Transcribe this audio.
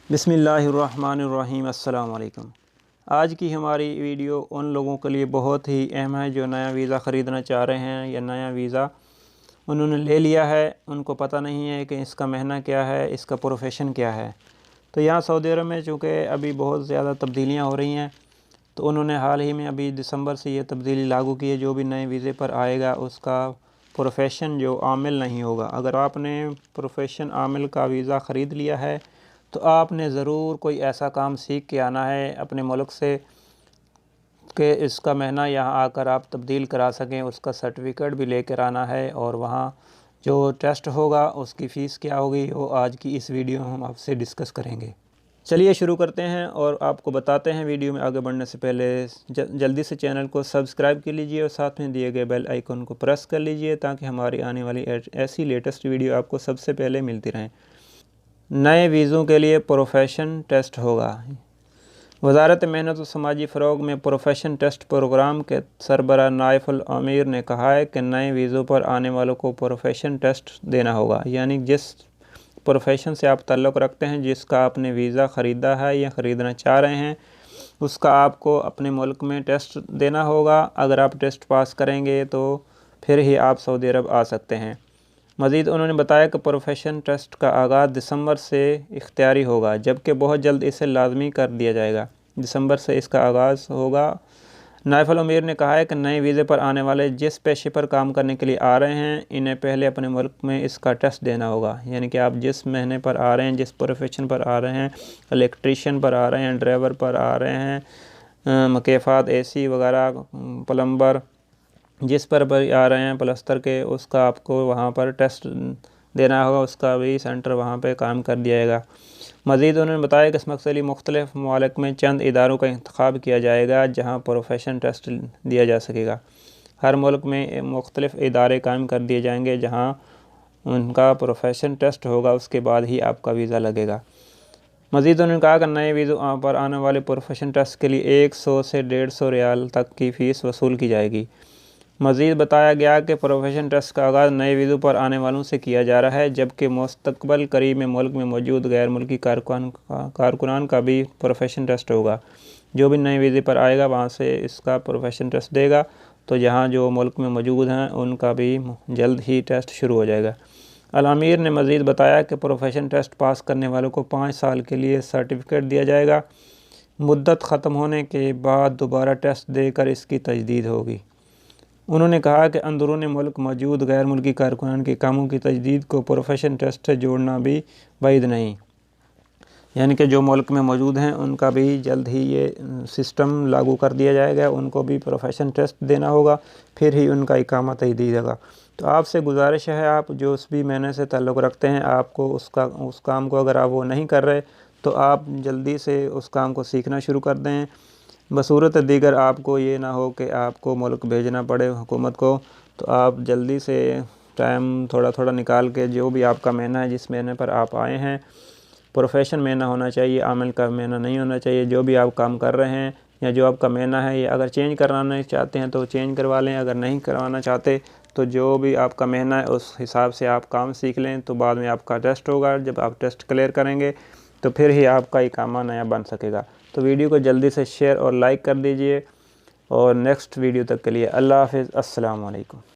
बिस्मिल्लाहिर्रहमानिर्रहीम। अस्सलाम वालेकुम। आज की हमारी वीडियो उन लोगों के लिए बहुत ही अहम है जो नया वीज़ा ख़रीदना चाह रहे हैं या नया वीज़ा उन्होंने ले लिया है, उनको पता नहीं है कि इसका महीना क्या है, इसका प्रोफेशन क्या है। तो यहाँ सऊदी अरब में चूँकि अभी बहुत ज़्यादा तब्दीलियाँ हो रही हैं, तो उन्होंने हाल ही में अभी दिसंबर से ये तब्दीली लागू की है। जो भी नए वीज़े पर आएगा उसका प्रोफेशन जो आमिल नहीं होगा। अगर आपने प्रोफेशन आमिल का वीज़ा ख़रीद लिया है तो आपने ज़रूर कोई ऐसा काम सीख के आना है अपने मुल्क से कि इसका महीना यहाँ आकर आप तब्दील करा सकें। उसका सर्टिफ़िकेट भी लेकर आना है और वहाँ जो टेस्ट होगा उसकी फ़ीस क्या होगी वो आज की इस वीडियो में हम आपसे डिस्कस करेंगे। चलिए शुरू करते हैं और आपको बताते हैं। वीडियो में आगे बढ़ने से पहले जल्दी से चैनल को सब्सक्राइब कर लीजिए और साथ में दिए गए बेल आइकन को प्रेस कर लीजिए ताकि हमारी आने वाली ऐसी लेटेस्ट वीडियो आपको सबसे पहले मिलती रहें। नए वीज़ों के लिए प्रोफेशन टेस्ट होगा। वज़ारत मेहनत व समाजी फ़रोग़ में प्रोफेशन टेस्ट प्रोग्राम के सरबराह नाइफ अल आमिर ने कहा है कि नए वीज़ों पर आने वालों को प्रोफेशन टेस्ट देना होगा। यानी जिस प्रोफेशन से आप ताल्लुक़ रखते हैं, जिसका आपने वीज़ा ख़रीदा है या ख़रीदना चाह रहे हैं, उसका आपको अपने मुल्क में टेस्ट देना होगा। अगर आप टेस्ट पास करेंगे तो फिर ही आप सऊदी अरब आ सकते हैं। मज़ीद उन्होंने बताया कि प्रोफेशन टेस्ट का आगाज़ दिसंबर से इख्तियारी होगा, जबकि बहुत जल्द इसे लाजमी कर दिया जाएगा। दिसंबर से इसका आगाज़ होगा। नाइफ अल आमिर ने कहा है कि नए वीज़े पर आने वाले जिस पेशे पर काम करने के लिए आ रहे हैं, इन्हें पहले अपने मुल्क में इसका टेस्ट देना होगा। यानी कि आप जिस महीने पर आ रहे हैं, जिस प्रोफेशन पर आ रहे हैं, इलेक्ट्रीशियन पर आ रहे हैं, ड्राइवर पर आ रहे हैं, मकेफ़ात AC वगैरह, प्लम्बर, जिस पर आ रहे हैं प्लस्तर के, उसका आपको वहाँ पर टेस्ट देना होगा। उसका भी सेंटर वहाँ पे काम कर दिया जाएगा। मज़ीद उन्होंने बताया कि इस मकसद के लिए मुख्तलिफ़ ममालिक में चंद इदारों का इंतखाब किया जाएगा जहाँ प्रोफेशन टेस्ट दिया जा सकेगा। हर मुल्क में मुख्तलिफ़ इदारे कायम कर दिए जाएंगे जहाँ उनका प्रोफेशन टेस्ट होगा, उसके बाद ही आपका वीज़ा लगेगा। मज़ीद उन्होंने कहा कि नए वीज़ों पर आने वाले प्रोफेशन टेस्ट के लिए 100 से 150 रियाल तक की फ़ीस वसूल की जाएगी। मज़ीद बताया गया कि प्रोफेशन टेस्ट का आगाज़ नए वीज़ों पर आने वालों से किया जा रहा है, जबकि मुस्तक़बल करीब में मुल्क में मौजूद गैर मुल्की कारकुनान का भी प्रोफेशन टेस्ट होगा। जो भी नए वीज़े पर आएगा वहाँ से इसका प्रोफेशन टेस्ट देगा, तो यहाँ जो मुल्क में मौजूद हैं उनका भी जल्द ही टेस्ट शुरू हो जाएगा। अल आमिर ने मज़ीद बताया कि प्रोफेशन टेस्ट पास करने वालों को 5 साल के लिए सर्टिफ़िकेट दिया जाएगा। मुद्दत ख़त्म होने के बाद दोबारा टेस्ट देकर इसकी तजदीद होगी। उन्होंने कहा कि अंदरूनी मुल्क मौजूद गैर मुल्की कारकुनान के कामों की तजदीद को प्रोफेशन टेस्ट से जोड़ना भी बैद नहीं। यानी कि जो मुल्क में मौजूद हैं उनका भी जल्द ही ये सिस्टम लागू कर दिया जाएगा। उनको भी प्रोफेशन टेस्ट देना होगा, फिर ही उनका इकामा तजदीद होगा। तो आपसे गुजारिश है, आप जो उस भी महीने से ताल्लुक़ रखते हैं, आपको उस काम को अगर आप वो नहीं कर रहे तो आप जल्दी से उस काम को सीखना शुरू कर दें। बसूरत दीगर आपको ये ना हो कि आपको मुल्क भेजना पड़े हुकूमत को, तो आप जल्दी से टाइम थोड़ा थोड़ा निकाल के जो भी आपका महीना है, जिस महीने पर आप आए हैं, प्रोफेशन महीना होना चाहिए, आमिल का महीना नहीं होना चाहिए। जो भी आप काम कर रहे हैं या जो आपका महीना है, या अगर चेंज करवाना चाहते हैं तो चेंज करवा लें, अगर नहीं करवाना चाहते तो जो भी आपका महीना है उस हिसाब से आप काम सीख लें। तो बाद में आपका टेस्ट होगा, जब आप टेस्ट क्लियर करेंगे तो फिर ही आपका इकामा नया बन सकेगा। तो वीडियो को जल्दी से शेयर और लाइक कर दीजिए और नेक्स्ट वीडियो तक के लिए अल्लाह हाफ़िज़। अस्सलाम वालेकुम।